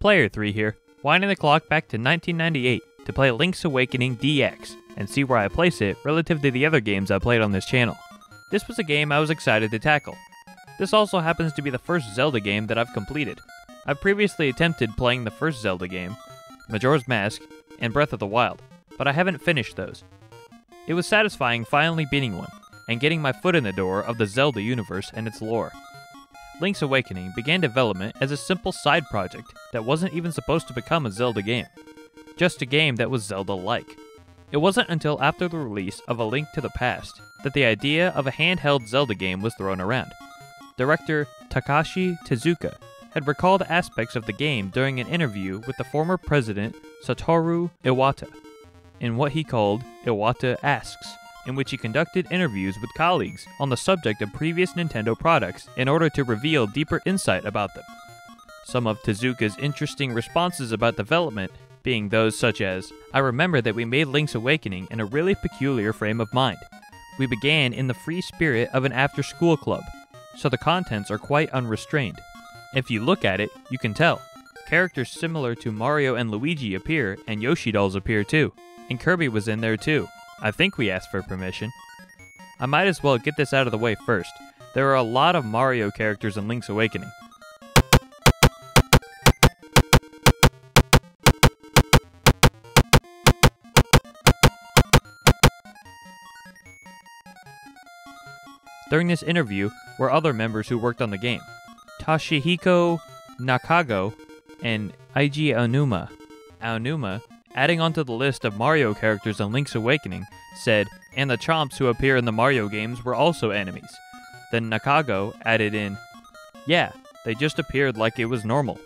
Player 3 here, winding the clock back to 1998 to play Link's Awakening DX and see where I place it relative to the other games I played on this channel. This was a game I was excited to tackle. This also happens to be the first Zelda game that I've completed. I've previously attempted playing the first Zelda game, Majora's Mask, and Breath of the Wild, but I haven't finished those. It was satisfying finally beating one, and getting my foot in the door of the Zelda universe and its lore. Link's Awakening began development as a simple side project that wasn't even supposed to become a Zelda game. Just a game that was Zelda-like. It wasn't until after the release of A Link to the Past that the idea of a handheld Zelda game was thrown around. Director Takashi Tezuka had recalled aspects of the game during an interview with the former president Satoru Iwata, in what he called Iwata Asks, in which he conducted interviews with colleagues on the subject of previous Nintendo products in order to reveal deeper insight about them. Some of Tezuka's interesting responses about development being those such as, "I remember that we made Link's Awakening in a really peculiar frame of mind. We began in the free spirit of an after-school club, so the contents are quite unrestrained. If you look at it, you can tell. Characters similar to Mario and Luigi appear, and Yoshi dolls appear too. And Kirby was in there too. I think we asked for permission." I might as well get this out of the way first. There are a lot of Mario characters in Link's Awakening. During this interview were other members who worked on the game, Toshihiko Nakago and Eiji Aonuma. Aonuma, adding onto the list of Mario characters in Link's Awakening, said, "And the chomps who appear in the Mario games were also enemies." Then Nakago added in, "Yeah, they just appeared like it was normal.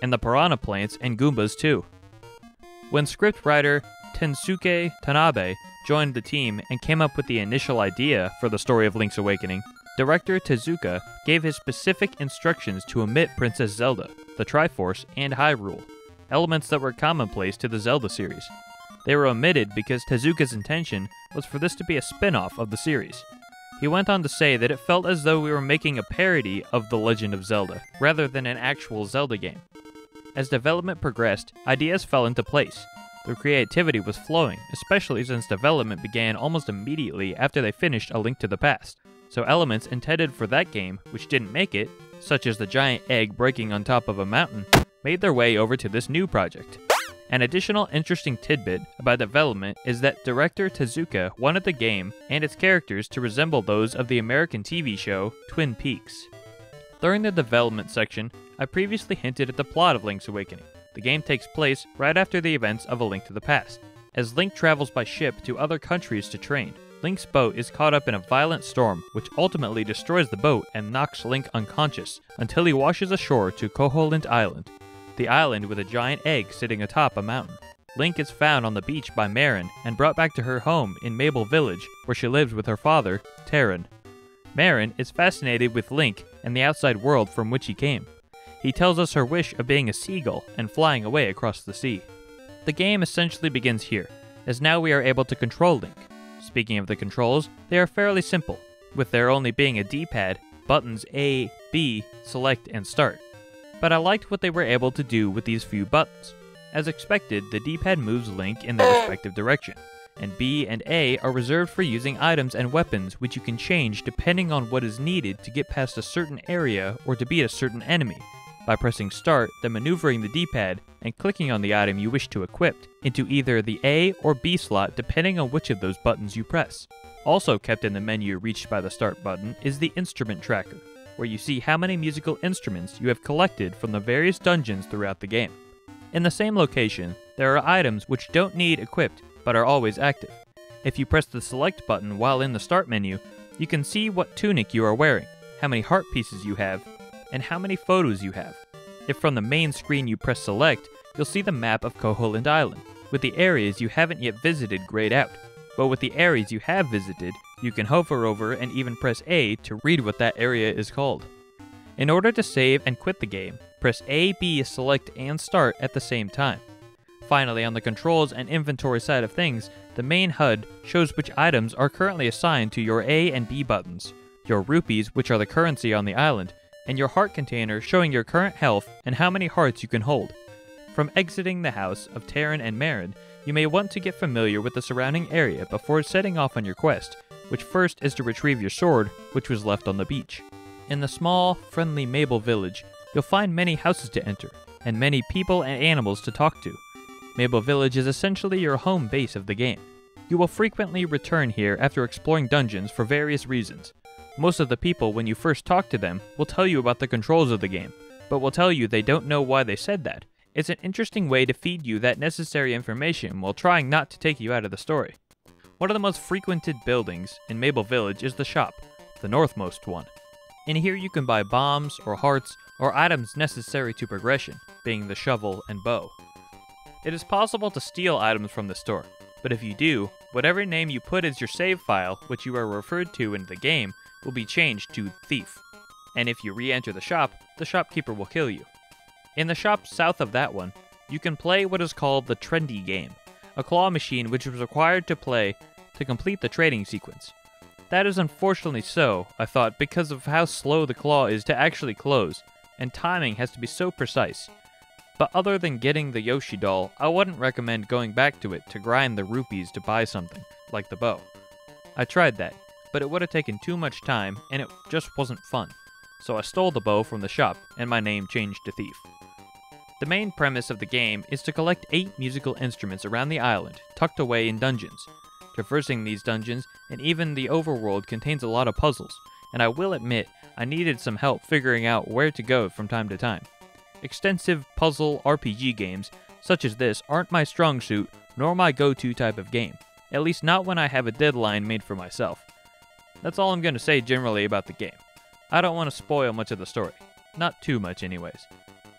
And the piranha plants and Goombas too." When scriptwriter Tensuke Tanabe joined the team and came up with the initial idea for the story of Link's Awakening, director Tezuka gave his specific instructions to omit Princess Zelda, the Triforce, and Hyrule, elements that were commonplace to the Zelda series. They were omitted because Tezuka's intention was for this to be a spin-off of the series. He went on to say that it felt as though we were making a parody of The Legend of Zelda, rather than an actual Zelda game. As development progressed, ideas fell into place. Their creativity was flowing, especially since development began almost immediately after they finished A Link to the Past, so elements intended for that game which didn't make it, such as the giant egg breaking on top of a mountain, made their way over to this new project. An additional interesting tidbit about development is that director Tezuka wanted the game and its characters to resemble those of the American TV show Twin Peaks. During the development section, I previously hinted at the plot of Link's Awakening. The game takes place right after the events of A Link to the Past. As Link travels by ship to other countries to train, Link's boat is caught up in a violent storm which ultimately destroys the boat and knocks Link unconscious until he washes ashore to Koholint Island, the island with a giant egg sitting atop a mountain. Link is found on the beach by Marin and brought back to her home in Maple Village, where she lives with her father, Terran. Marin is fascinated with Link and the outside world from which he came. He tells us her wish of being a seagull and flying away across the sea. The game essentially begins here, as now we are able to control Link. Speaking of the controls, they are fairly simple, with there only being a D-pad, buttons A, B, select, and start. But I liked what they were able to do with these few buttons. As expected, the D-pad moves Link in their respective direction, and B and A are reserved for using items and weapons which you can change depending on what is needed to get past a certain area or to beat a certain enemy, by pressing start, then maneuvering the D-pad, and clicking on the item you wish to equip into either the A or B slot depending on which of those buttons you press. Also kept in the menu reached by the start button is the instrument tracker, where you see how many musical instruments you have collected from the various dungeons throughout the game. In the same location, there are items which don't need equipped but are always active. If you press the select button while in the start menu, you can see what tunic you are wearing, how many heart pieces you have, and how many photos you have. If from the main screen you press select, you'll see the map of Koholint Island, with the areas you haven't yet visited grayed out. But with the areas you have visited, you can hover over and even press A to read what that area is called. In order to save and quit the game, press A, B, select, and start at the same time. Finally, on the controls and inventory side of things, the main HUD shows which items are currently assigned to your A and B buttons, your rupees, which are the currency on the island, and your heart container showing your current health and how many hearts you can hold. From exiting the house of Terran and Marin, you may want to get familiar with the surrounding area before setting off on your quest, which first is to retrieve your sword, which was left on the beach. In the small, friendly Mabel village, you'll find many houses to enter, and many people and animals to talk to. Mabel Village is essentially your home base of the game. You will frequently return here after exploring dungeons for various reasons. Most of the people, when you first talk to them, will tell you about the controls of the game, but will tell you they don't know why they said that. It's an interesting way to feed you that necessary information while trying not to take you out of the story. One of the most frequented buildings in Mabel Village is the shop, the northmost one. In here you can buy bombs or hearts or items necessary to progression, being the shovel and bow. It is possible to steal items from the store, but if you do, whatever name you put as your save file, which you are referred to in the game, will be changed to Thief. And if you re-enter the shopkeeper will kill you. In the shop south of that one, you can play what is called the trendy game, a claw machine which was required to play to complete the trading sequence. That is unfortunately so, I thought, because of how slow the claw is to actually close, and timing has to be so precise. But other than getting the Yoshi doll, I wouldn't recommend going back to it to grind the rupees to buy something, like the bow. I tried that, but it would have taken too much time and it just wasn't fun. So I stole the bow from the shop and my name changed to Thief. The main premise of the game is to collect 8 musical instruments around the island, tucked away in dungeons. Traversing these dungeons and even the overworld contains a lot of puzzles, and I will admit I needed some help figuring out where to go from time to time. Extensive puzzle RPG games such as this aren't my strong suit nor my go-to type of game, at least not when I have a deadline made for myself. That's all I'm going to say generally about the game. I don't want to spoil much of the story, not too much anyways.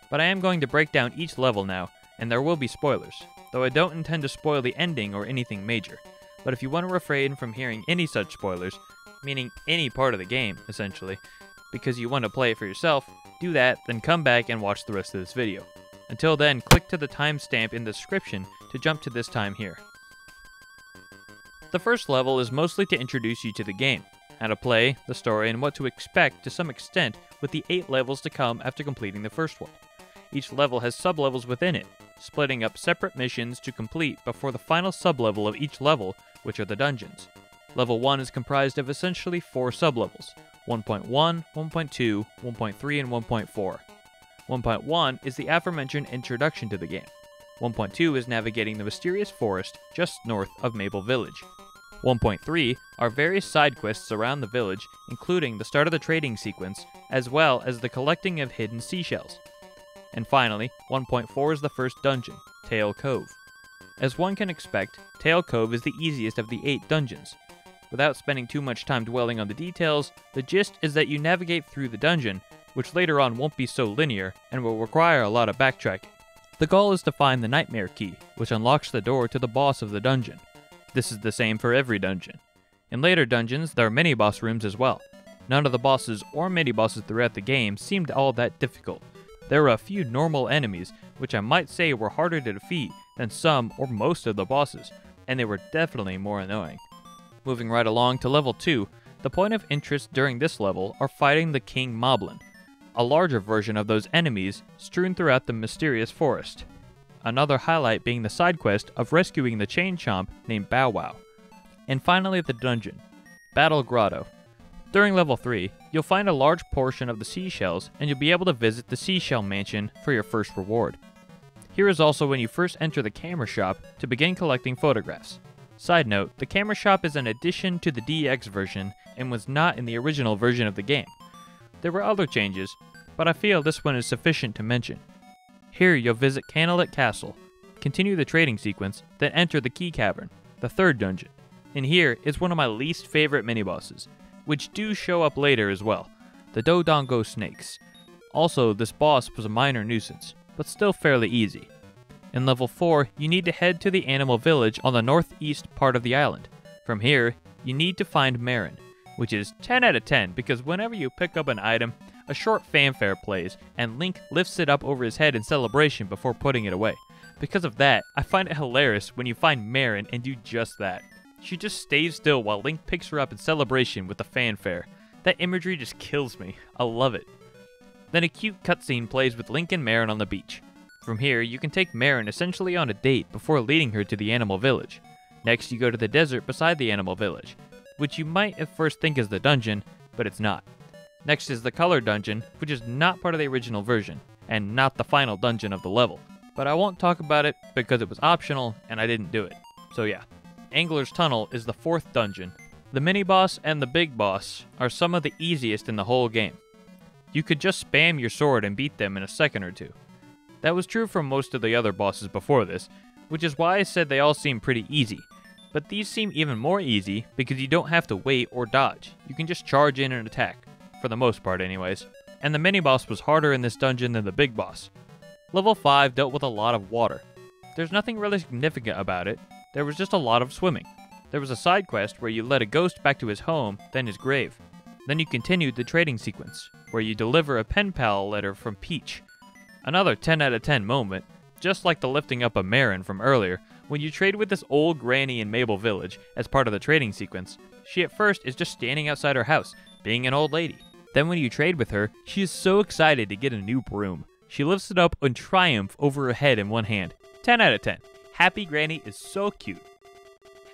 But I am going to break down each level now, and there will be spoilers, though I don't intend to spoil the ending or anything major. But if you want to refrain from hearing any such spoilers, meaning any part of the game, essentially, because you want to play it for yourself, do that, then come back and watch the rest of this video. Until then, click to the timestamp in the description to jump to this time here. The first level is mostly to introduce you to the game, how to play, the story, and what to expect to some extent with the 8 levels to come after completing the first one. Each level has sub-levels within it, splitting up separate missions to complete before the final sub-level of each level, which are the dungeons. Level 1 is comprised of essentially 4 sub-levels, 1.1, 1.2, 1.3, and 1.4. 1.1 is the aforementioned introduction to the game. 1.2 is navigating the mysterious forest just north of Mabel Village. 1.3 are various side quests around the village, including the start of the trading sequence, as well as the collecting of hidden seashells. And finally, 1.4 is the first dungeon, Tail Cove. As one can expect, Tail Cove is the easiest of the 8 dungeons. Without spending too much time dwelling on the details, the gist is that you navigate through the dungeon, which later on won't be so linear and will require a lot of backtracking. The goal is to find the Nightmare Key, which unlocks the door to the boss of the dungeon. This is the same for every dungeon. In later dungeons, there are mini-boss rooms as well. None of the bosses or mini-bosses throughout the game seemed all that difficult. There were a few normal enemies, which I might say were harder to defeat than some or most of the bosses, and they were definitely more annoying. Moving right along to level 2, the point of interest during this level are fighting the King Moblin, a larger version of those enemies strewn throughout the mysterious forest. Another highlight being the side quest of rescuing the chain chomp named Bow Wow. And finally the dungeon, Battle Grotto. During level 3, you'll find a large portion of the seashells and you'll be able to visit the Seashell Mansion for your first reward. Here is also when you first enter the camera shop to begin collecting photographs. Side note, the camera shop is an addition to the DX version and was not in the original version of the game. There were other changes, but I feel this one is sufficient to mention. Here you'll visit Canelet Castle, continue the trading sequence, then enter the Key Cavern, the third dungeon. And here is one of my least favorite mini-bosses, which do show up later as well, the Dodongo Snakes. Also, this boss was a minor nuisance, but still fairly easy. In level 4, you need to head to the Animal Village on the northeast part of the island. From here, you need to find Marin, which is 10 out of 10 because whenever you pick up an item, a short fanfare plays, and Link lifts it up over his head in celebration before putting it away. Because of that, I find it hilarious when you find Marin and do just that. She just stays still while Link picks her up in celebration with the fanfare. That imagery just kills me. I love it. Then a cute cutscene plays with Link and Marin on the beach. From here, you can take Marin essentially on a date before leading her to the animal village. Next, you go to the desert beside the animal village, which you might at first think is the dungeon, but it's not. Next is the color dungeon, which is not part of the original version, and not the final dungeon of the level. But I won't talk about it because it was optional and I didn't do it. So yeah, Angler's Tunnel is the 4th dungeon. The mini-boss and the big boss are some of the easiest in the whole game. You could just spam your sword and beat them in a second or two. That was true for most of the other bosses before this, which is why I said they all seem pretty easy. But these seem even more easy because you don't have to wait or dodge. You can just charge in and attack, for the most part anyways. And the mini-boss was harder in this dungeon than the big boss. Level 5 dealt with a lot of water. There's nothing really significant about it, there was just a lot of swimming. There was a side quest where you led a ghost back to his home, then his grave. Then you continued the trading sequence, where you deliver a pen pal letter from Peach. Another 10 out of 10 moment, just like the lifting up of Marin from earlier, when you trade with this old granny in Maple Village as part of the trading sequence. She at first is just standing outside her house, being an old lady. Then when you trade with her, she is so excited to get a new broom. She lifts it up in triumph over her head in one hand. 10 out of 10. Happy Granny is so cute.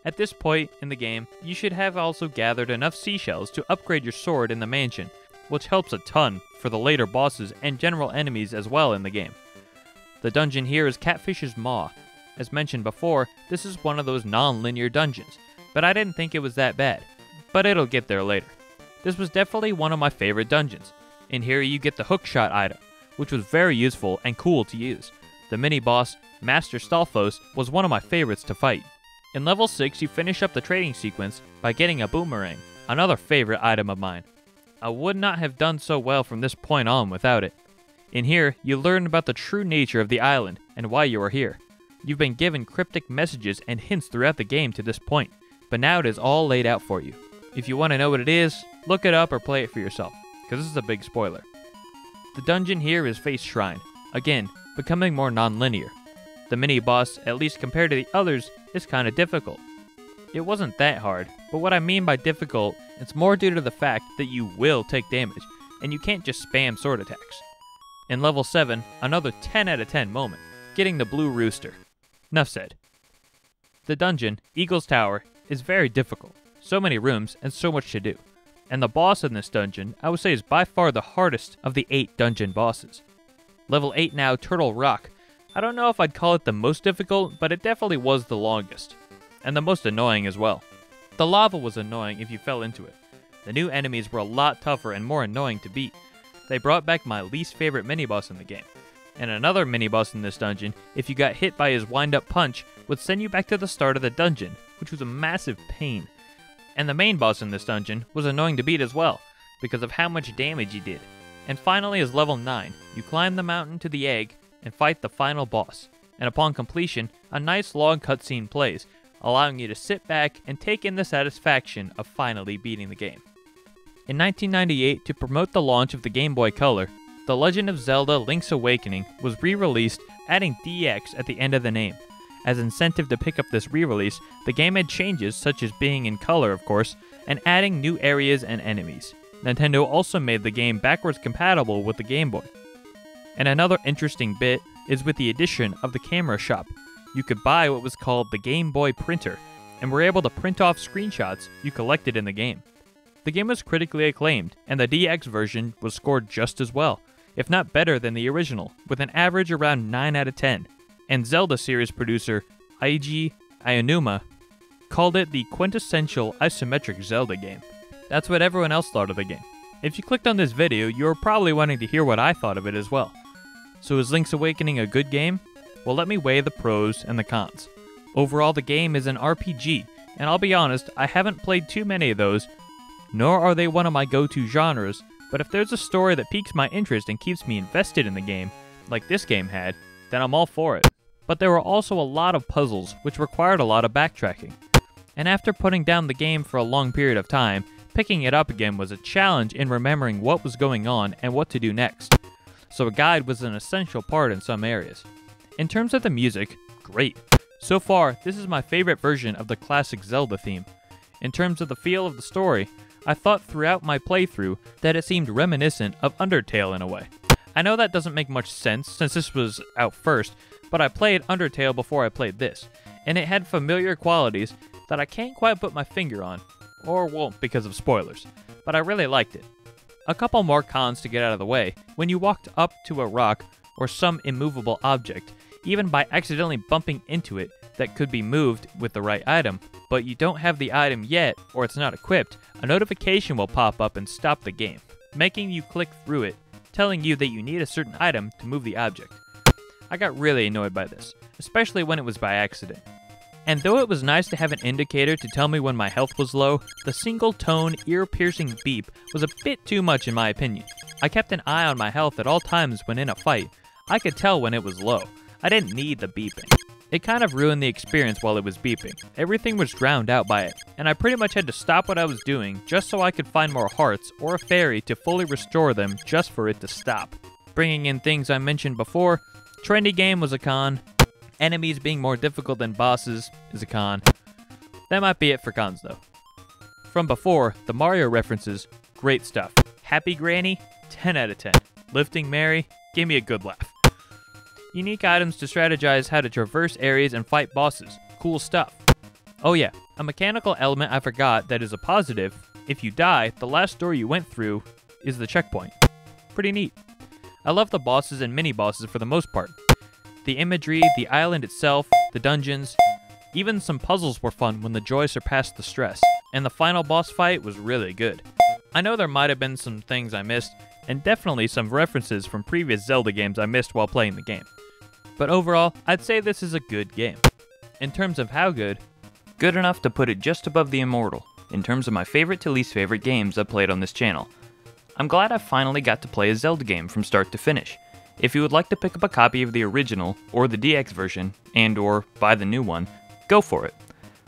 At this point in the game, you should have also gathered enough seashells to upgrade your sword in the mansion, which helps a ton for the later bosses and general enemies as well in the game. The dungeon here is Catfish's Maw. As mentioned before, this is one of those non-linear dungeons, but I didn't think it was that bad. But it'll get there later. This was definitely one of my favorite dungeons. In here you get the hookshot item, which was very useful and cool to use. The mini-boss, Master Stalfos, was one of my favorites to fight. In level 6 you finish up the trading sequence by getting a boomerang, another favorite item of mine. I would not have done so well from this point on without it. In here, you learn about the true nature of the island and why you are here. You've been given cryptic messages and hints throughout the game to this point, but now it is all laid out for you. If you want to know what it is, look it up or play it for yourself, because this is a big spoiler. The dungeon here is Face Shrine, again, becoming more non-linear. The mini-boss, at least compared to the others, is kinda difficult. It wasn't that hard, but what I mean by difficult, it's more due to the fact that you will take damage, and you can't just spam sword attacks. In level 7, another 10 out of 10 moment, getting the blue rooster. Nuff said. The dungeon, Eagle's Tower, is very difficult. So many rooms and so much to do. And the boss in this dungeon, I would say, is by far the hardest of the 8 dungeon bosses. Level 8 now, Turtle Rock. I don't know if I'd call it the most difficult, but it definitely was the longest. And the most annoying as well. The lava was annoying if you fell into it. The new enemies were a lot tougher and more annoying to beat. They brought back my least favorite mini-boss in the game. And another mini-boss in this dungeon, if you got hit by his wind-up punch, would send you back to the start of the dungeon, which was a massive pain. And the main boss in this dungeon was annoying to beat as well, because of how much damage he did. And finally is level 9, you climb the mountain to the egg and fight the final boss. And upon completion, a nice long cutscene plays, allowing you to sit back and take in the satisfaction of finally beating the game. In 1998, to promote the launch of the Game Boy Color, The Legend of Zelda Link's Awakening was re-released, adding DX at the end of the name. As incentive to pick up this re-release, the game had changes such as being in color, of course, and adding new areas and enemies. Nintendo also made the game backwards compatible with the Game Boy. And another interesting bit is with the addition of the camera shop. You could buy what was called the Game Boy printer, and were able to print off screenshots you collected in the game. The game was critically acclaimed, and the DX version was scored just as well, if not better than the original, with an average around 9 out of 10. And Zelda series producer Eiji Aonuma called it the quintessential isometric Zelda game. That's what everyone else thought of the game. If you clicked on this video, you were probably wanting to hear what I thought of it as well. So is Link's Awakening a good game? Well, let me weigh the pros and the cons. Overall, the game is an RPG, and I'll be honest, I haven't played too many of those, nor are they one of my go-to genres, but if there's a story that piques my interest and keeps me invested in the game, like this game had, then I'm all for it. But there were also a lot of puzzles, which required a lot of backtracking. And after putting down the game for a long period of time, picking it up again was a challenge in remembering what was going on and what to do next. So a guide was an essential part in some areas. In terms of the music, great. So far, this is my favorite version of the classic Zelda theme. In terms of the feel of the story, I thought throughout my playthrough that it seemed reminiscent of Undertale in a way. I know that doesn't make much sense since this was out first, but I played Undertale before I played this, and it had familiar qualities that I can't quite put my finger on, or won't because of spoilers, but I really liked it. A couple more cons to get out of the way: when you walked up to a rock or some immovable object, even by accidentally bumping into it that could be moved with the right item, but you don't have the item yet or it's not equipped, a notification will pop up and stop the game, making you click through it, telling you that you need a certain item to move the object. I got really annoyed by this, especially when it was by accident. And though it was nice to have an indicator to tell me when my health was low, the single-tone, ear-piercing beep was a bit too much in my opinion. I kept an eye on my health at all times when in a fight. I could tell when it was low. I didn't need the beeping. It kind of ruined the experience while it was beeping. Everything was drowned out by it, and I pretty much had to stop what I was doing just so I could find more hearts or a fairy to fully restore them just for it to stop. Bringing in things I mentioned before, trendy game was a con. Enemies being more difficult than bosses is a con. That might be it for cons though. From before, the Mario references, great stuff. Happy Granny, 10 out of 10. Lifting Mary, gave me a good laugh. Unique items to strategize how to traverse areas and fight bosses, cool stuff. Oh yeah, a mechanical element I forgot that is a positive: if you die, the last door you went through is the checkpoint. Pretty neat. I love the bosses and mini-bosses for the most part. The imagery, the island itself, the dungeons, even some puzzles were fun when the joy surpassed the stress, and the final boss fight was really good. I know there might have been some things I missed, and definitely some references from previous Zelda games I missed while playing the game. But overall, I'd say this is a good game. In terms of how good, good enough to put it just above the Immortal, in terms of my favorite to least favorite games I've played on this channel. I'm glad I finally got to play a Zelda game from start to finish. If you would like to pick up a copy of the original, or the DX version, and/or buy the new one, go for it.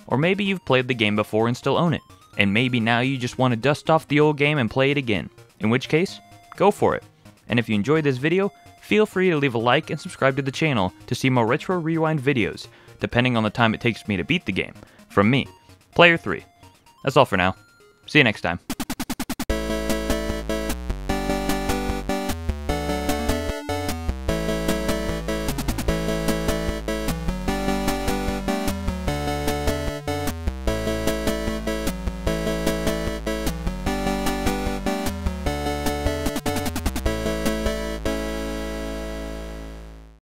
Or maybe you've played the game before and still own it, and maybe now you just want to dust off the old game and play it again, in which case, go for it. And if you enjoyed this video, feel free to leave a like and subscribe to the channel to see more Retro Rewind videos, depending on the time it takes me to beat the game. From me, Player 3. That's all for now. See you next time.